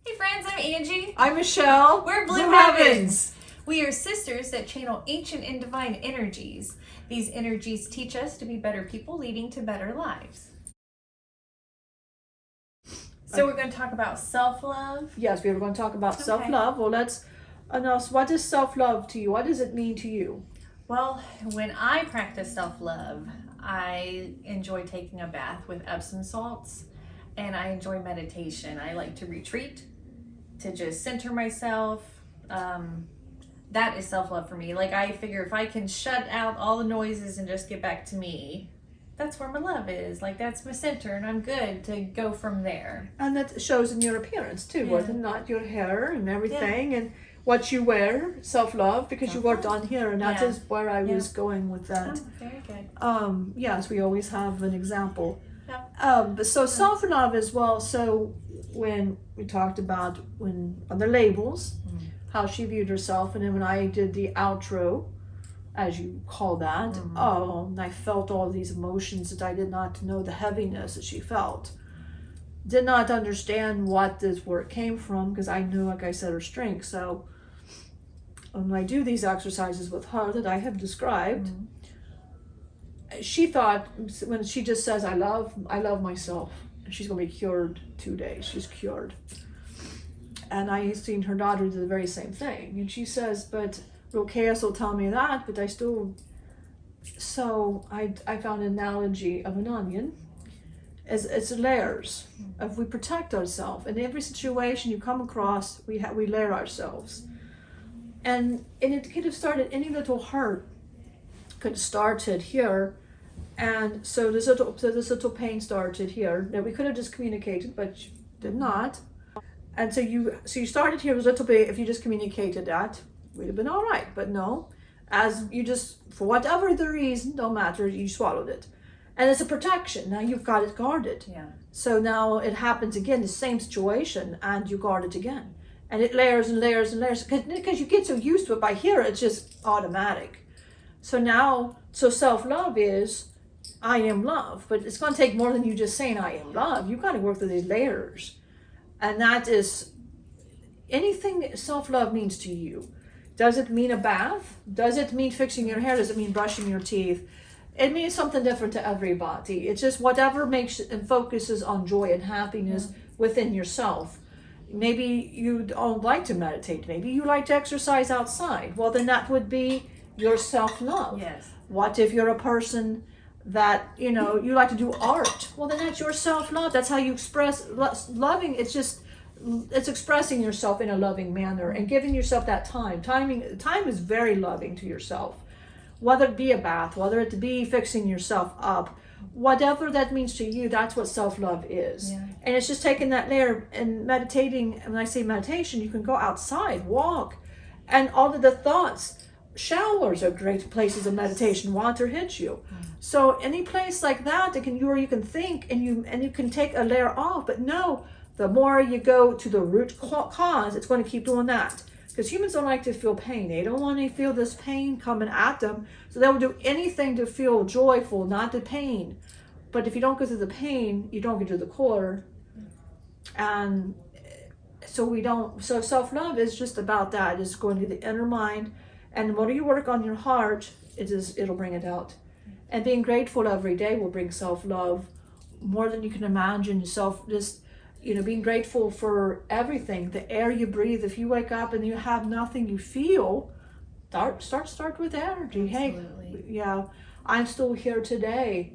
Hey friends, I'm Angie. I'm Michelle. We're Blue Heavens. We are sisters that channel ancient and divine energies. These energies teach us to be better people, leading to better lives. So we're going to talk about self-love. Yes, we were going to talk about self-love. Well, let's announce, what is self-love to you? What does it mean to you? Well, when I practice self-love, I enjoy taking a bath with Epsom salts, and I enjoy meditation. I like to retreat, to just center myself. That is self-love for me. Like, I figure if I can shut out all the noises and just get back to me, that's where my love is. Like, that's my center, and I'm good to go from there. And that shows in your appearance too, wasn't it? Not your hair and everything, and what you wear, self-love, because you worked on here, and that is where I was going with that. Oh, very good. Yes, we always have an example. Yeah. But so self-love as well. So when we talked about on the labels, how she viewed herself, and then when I did the outro, as you call that, and I felt all these emotions that I did not know the heaviness that she felt. Did not understand what this word came from, because I knew, like I said, her strength. So when I do these exercises with her that I have described, she thought, when she just says, I love myself, she's going to be cured 2 days. She's cured. And I seen her daughter do the very same thing. And she says, but real chaos will tell me that, but I still... So I found an analogy of an onion. It's layers. If we protect ourselves, in every situation you come across, we layer ourselves. And it could have started, any little hurt could have started here. And so this little pain started here. Now we could have just communicated, but you did not. And so you started here with a little bit. If you just communicated that, we'd have been all right. But no, as you just, for whatever the reason, don't matter, you swallowed it. And it's a protection. Now you've got it guarded. Yeah. So now it happens again, the same situation, and you guard it again. And it layers and layers and layers, because you get so used to it. By here, it's just automatic. So now, self-love is, I am love. But it's going to take more than you just saying, I am love. You've got to work through these layers. And that is anything self-love means to you. Does it mean a bath? Does it mean fixing your hair? Does it mean brushing your teeth? It means something different to everybody. It's just whatever makes and focuses on joy and happiness within yourself. Maybe you don't like to meditate. Maybe you like to exercise outside. Well, then that would be your self-love. Yes. What if you're a person that, you like to do art? Well, then that's your self-love. That's how you express loving. It's expressing yourself in a loving manner and giving yourself that time. Time is very loving to yourself. Whether it be a bath, whether it be fixing yourself up, whatever that means to you, that's what self-love is. Yeah. And it's just taking that layer and meditating. And when I say meditation, you can go outside, walk, and all of the thoughts. Showers are great places of meditation. Water hits you. So any place like that, where you can think and you can take a layer off. But no, the more you go to the root cause, it's going to keep doing that. Because humans don't like to feel pain. They don't want to feel this pain coming at them. So they will do anything to feel joyful, not the pain. But if you don't go through the pain, you don't get to the core. And so self-love is just about that. It's going to the inner mind. And the more you work on your heart, it'll bring it out. And being grateful every day will bring self-love more than you can imagine. Being grateful for everything, the air you breathe. If you wake up and you have nothing, you feel, start with energy. Absolutely. Hey, I'm still here today.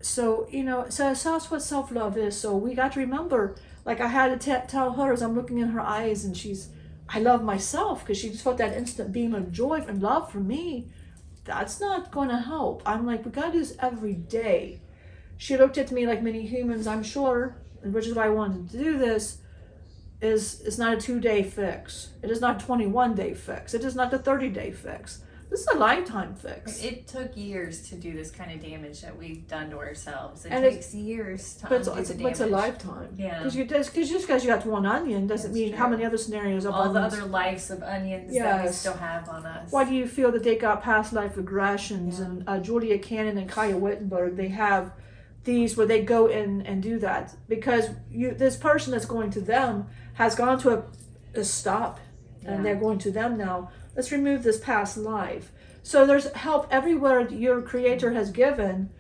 So, so that's what self-love is. So we got to remember, like I had to tell her as I'm looking in her eyes, and I love myself, because she just felt that instant beam of joy and love for me. That's not going to help. I'm like, we got to do this every day. She looked at me like many humans, I'm sure, which is why I wanted to do this, it's not a 2-day fix. It is not a 21-day fix. It is not a 30-day fix. This is a lifetime fix. It took years to do this kind of damage that we've done to ourselves. It And takes years to undo the damage. But it's a lifetime. Yeah. Because just because you got one onion doesn't That's mean true. how many other scenarios of all onions. the other lives of onions that we still have on us. Why do you feel that they got past life regressions? Yeah. And Julia Cannon and Kaya Wittenberg, they have these where they go in and do that, because this person that's going to them has gone to a stop, and they're going to them now. Let's remove this past life. So there's help everywhere your Creator has given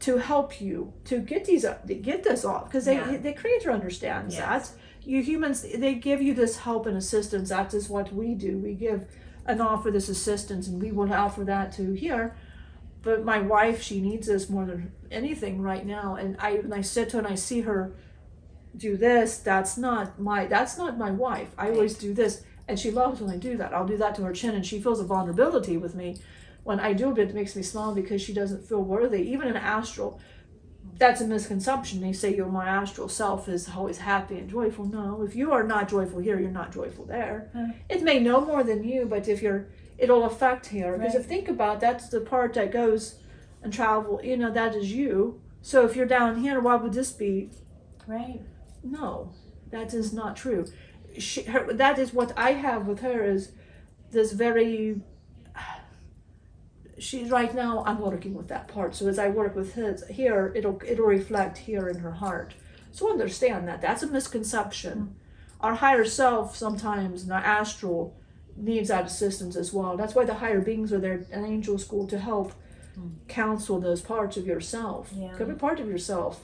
to help you to get this off, because the Creator understands that. You humans, they give you this help and assistance. That is what we do. We give and offer this assistance, and we will offer that to here. But my wife, she needs this more than anything right now. And when I sit to her and I see her do this, that's not my wife. I always do this, and she loves when I do that. I'll do that to her chin, and she feels a vulnerability with me. When I do it makes me smile, because she doesn't feel worthy. Even in astral, that's a misconception. They say my astral self is always happy and joyful. No, if you are not joyful here, you're not joyful there. It may know more than you, but it'll affect here. Because if think about, that's the part that goes and travel, that is you. So if you're down here, why would this be? Right. No, that is not true. That is what I have with her, is this very, she's right now, I'm working with that part. So as I work with his here, it'll reflect here in her heart. So understand that that's a misconception. Our higher self sometimes in our astral needs that assistance as well. That's why the higher beings are there in angel school to help counsel those parts of yourself. Every part of yourself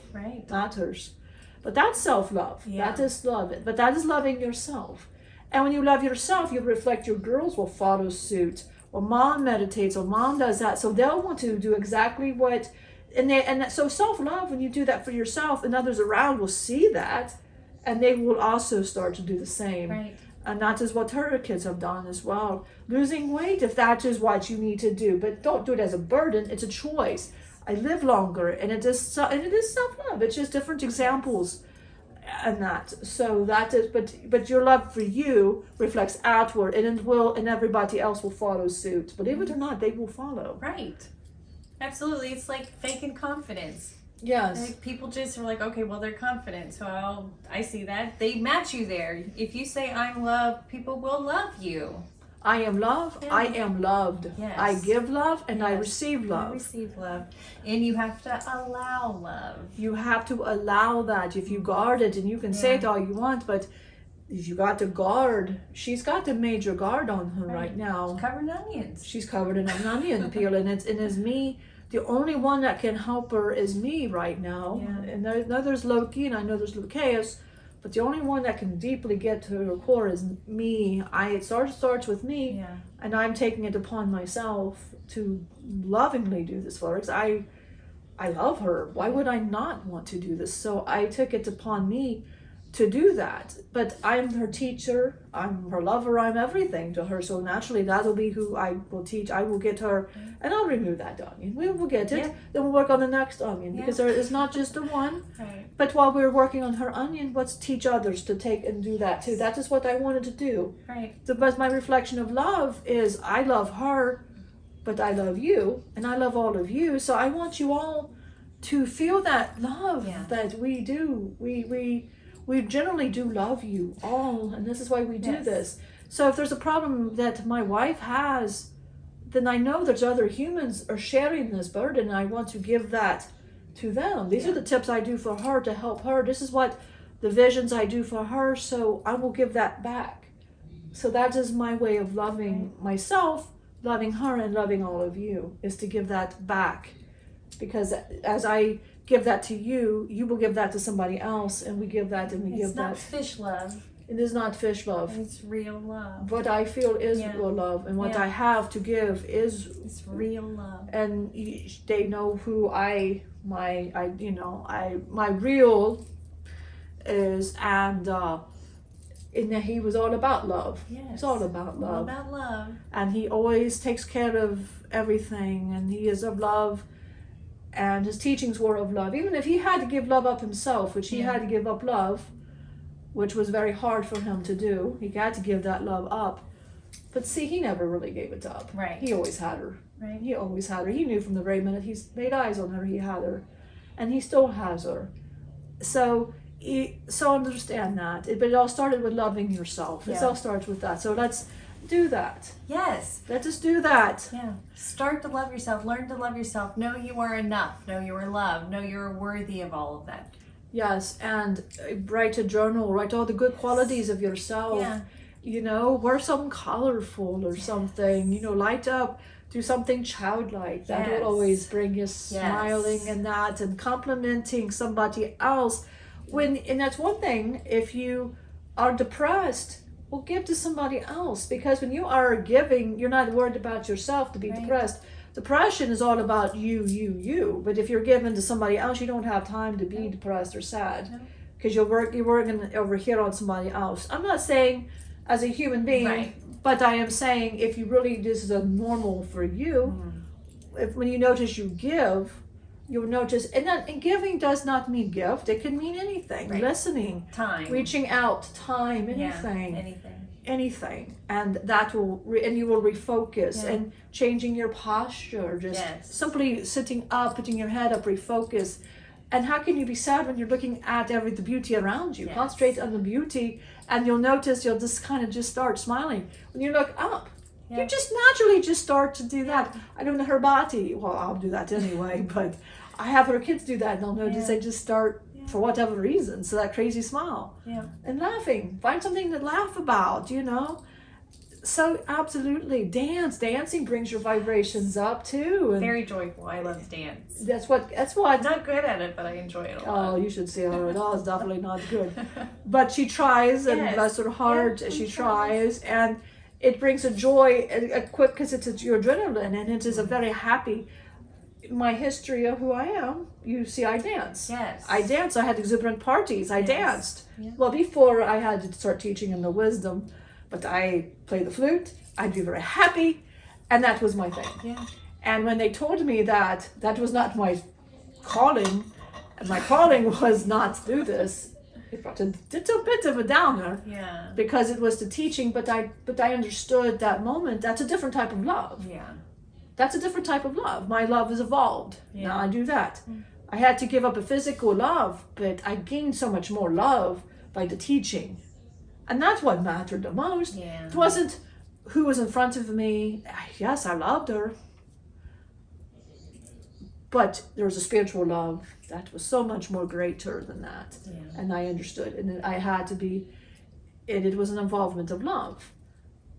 matters. But that's self-love. That is love. But that is loving yourself. And when you love yourself, you reflect. Your girls will follow suit. Or mom meditates, or mom does that. So they'll want to do exactly what, so self-love, when you do that for yourself, and others around will see that, and they will also start to do the same. Right. And that is what her kids have done as well. Losing weight, if that is what you need to do, but don't do it as a burden. It's a choice. I live longer, and it is self-love. It's just different examples. And that, so that is, but your love for you reflects outward, and everybody else will follow suit. Believe it or not, they will follow. Right. Absolutely. It's like faking confidence. Yes. Like people just are like, okay, well, they're confident, so I see that. They match you there. If you say I'm loved, people will love you. I am loved. I am loved. Yes. I give love, and I receive love. I receive love. And you have to allow love. You have to allow that. If you guard it, and you can say it all you want, but you got to guard. She's got a major guard on her right now. She's covered in onions. She's covered in an onion peel, and it's me. The only one that can help her is me right now. Yeah. And I know there's Loki, and I know there's Chaos, but the only one that can deeply get to her core is me. It starts with me, and I'm taking it upon myself to lovingly do this for her. 'Cause I love her. Why would I not want to do this? So I took it upon me to do that. But I'm her teacher, I'm her lover, I'm everything to her. So naturally that'll be who I will teach. I will get her, and I'll remove that onion. We will get it. Then we'll work on the next onion, because there is not just the one. Right. But while we're working on her onion, let's teach others to take and do that too. That is what I wanted to do. Right. But my reflection of love is I love her, but I love you, and I love all of you. So I want you all to feel that love that we do. We generally do love you all, and this is why we do this. So if there's a problem that my wife has, then I know there's other humans are sharing this burden, and I want to give that to them. These are the tips I do for her to help her. This is what the visions I do for her, so I will give that back. So that is my way of loving myself, loving her, and loving all of you, is to give that back. Because as I give that to you, you will give that to somebody else, and we give that, and we give that. It's not fish love. It is not fish love. It's real love. What I feel is real love, and what I have to give is it's real love. And they know who my real is, and in that he was all about love. Yes. It's all about love. All about love. And he always takes care of everything, and he is of love. And his teachings were of love. Even if he had to give love up himself, which he had to give up love, which was very hard for him to do. He had to give that love up. But see, he never really gave it up. Right. He always had her. Right. He always had her. He knew from the very minute he laid eyes on her, he had her. And he still has her. So understand that. But it all started with loving yourself. It all starts with that. So do that. Yes. Let us do that. Yeah. Start to love yourself. Learn to love yourself. Know you are enough. Know you are loved. Know you're worthy of all of that. Yes, and write a journal. Write all the good qualities of yourself. Yeah. You know, wear something colorful or something. You know, light up. Do something childlike. That will always bring you smiling and that, and complimenting somebody else. And that's one thing. If you are depressed, well, give to somebody else, because when you are giving, you're not worried about yourself to be depressed. Depression is all about you. But if you're giving to somebody else, you don't have time to be depressed or sad, because you're working over here on somebody else. I'm not saying as a human being, but I am saying if you really, this is a normal for you, if when you notice you give, you'll notice, and giving does not mean gift. It can mean anything. Listening, time, reaching out, time, anything, and that will, and you will refocus, and changing your posture, just simply sitting up, putting your head up, refocus. And how can you be sad when you're looking at the beauty around you? Concentrate on the beauty, and you'll notice you'll just kind of just start smiling. When you look up, you just naturally just start to do that. I don't know her body. Well, I'll do that anyway, but I have her kids do that, and they'll notice they just start, for whatever reason, so that crazy smile. And laughing. Find something to laugh about, you know. So absolutely, dancing brings your vibrations up too. And very joyful. I love to dance. That's what. I'm not good at it, but I enjoy it a lot. Oh, you should see her. It all is definitely not good, but she tries, and bless her heart, she tries, and it brings a joy, because it's your adrenaline, and it is a very happy. My history of who I am, you see, I dance. I dance. I had exuberant parties. I danced. Well, before I had to start teaching in the wisdom. But I played the flute, I'd be very happy, and that was my thing. And when they told me that was not my calling, and my calling was not to do this, it's a bit of a downer. Because it was the teaching, but I understood that moment, that's a different type of love. That's a different type of love. My love has evolved. Now I do that. I had to give up a physical love, but I gained so much more love by the teaching. And that's what mattered the most. It wasn't who was in front of me. Yes, I loved her. But there was a spiritual love that was so much more greater than that. And I understood. And I had to be, it was an involvement of love.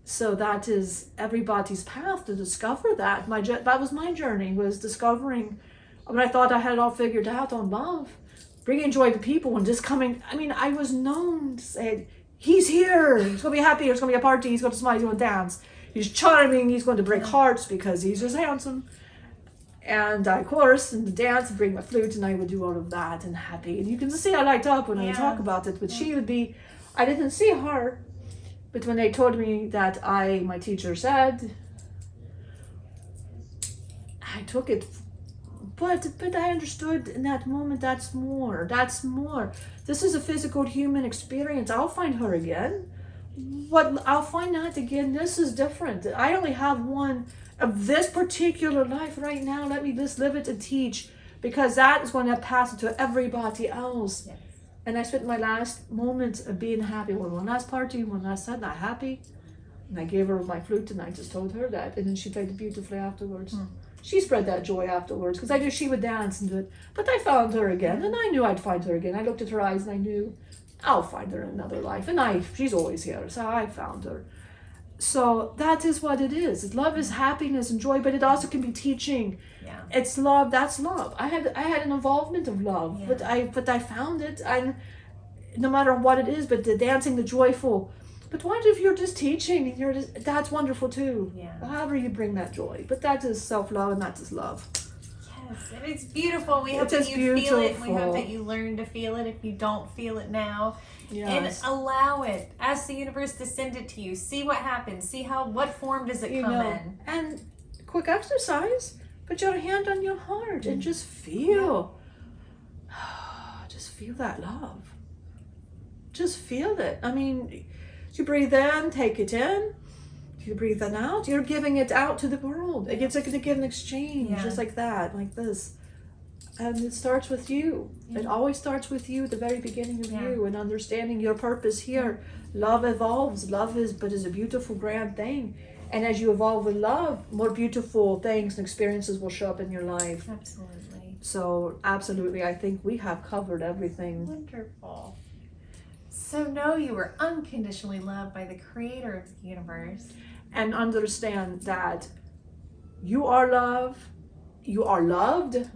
So that is everybody's path to discover that. That was my journey, was discovering, when I thought I had it all figured out on love, bringing joy to people and just coming. I mean, I was known to say, he's here, he's going to be happy, there's going to be a party, he's going to smile, he's going to dance, he's charming, he's going to break hearts because he's just handsome. And I chorus and dance and bring my flute, and I would do all of that and happy. And you can see I light up when I talk about it, but she would be, I didn't see her, but when they told me that my teacher said, I took it. But I understood in that moment, that's more. This is a physical human experience. I'll find her again. I'll find that again. This is different. I only have one of this particular life right now. Let me just live it and teach, because that is going to pass it to everybody else. And I spent my last moments of being happy. One last party, one last night, not happy. And I gave her my flute, and I just told her that. And then she played it beautifully afterwards. She spread that joy afterwards, because I knew she would dance and do it. But I found her again, and I knew I'd find her again. I looked at her eyes, and I knew I'll find her in another life. And she's always here, so I found her. So that is what it is. Love is happiness and joy, but it also can be teaching. It's love. That's love. I had an involvement of love, but I found it. No matter what it is, but the dancing, the joyful. But what if you're just teaching and that's wonderful too. However you bring that joy. But that is self-love, and that is love. Yes, and it's beautiful. We hope that you feel it. We hope that you learn to feel it if you don't feel it now. And allow it. Ask the universe to send it to you. See what happens. See what form does it come in. And quick exercise. Put your hand on your heart and just feel. Just feel that love. Just feel it. I mean, you breathe in, take it in. You breathe it out. You're giving it out to the world. It's like a give and exchange, just like that, like this. And it starts with you. Yeah. It always starts with you, the very beginning of Yeah. you, and understanding your purpose here. Love evolves. Love is a beautiful, grand thing. And as you evolve with love, more beautiful things and experiences will show up in your life. Absolutely. So absolutely, I think we have covered everything. Wonderful. So know you were unconditionally loved by the creator of the universe. And understand that you are love, you are loved,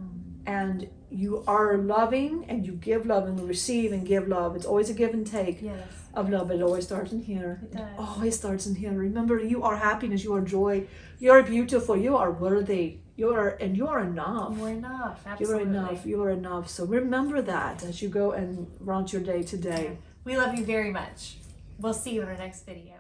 and you are loving, and you give love and receive and give love. It's always a give and take Yes. of love. It always starts in here. It does. Always starts in here. Remember, you are happiness, you are joy, you are beautiful, you are worthy, you are enough. You are enough. Absolutely. You are enough. You are enough. So remember that as you go and run your day today. We love you very much. We'll see you in our next video.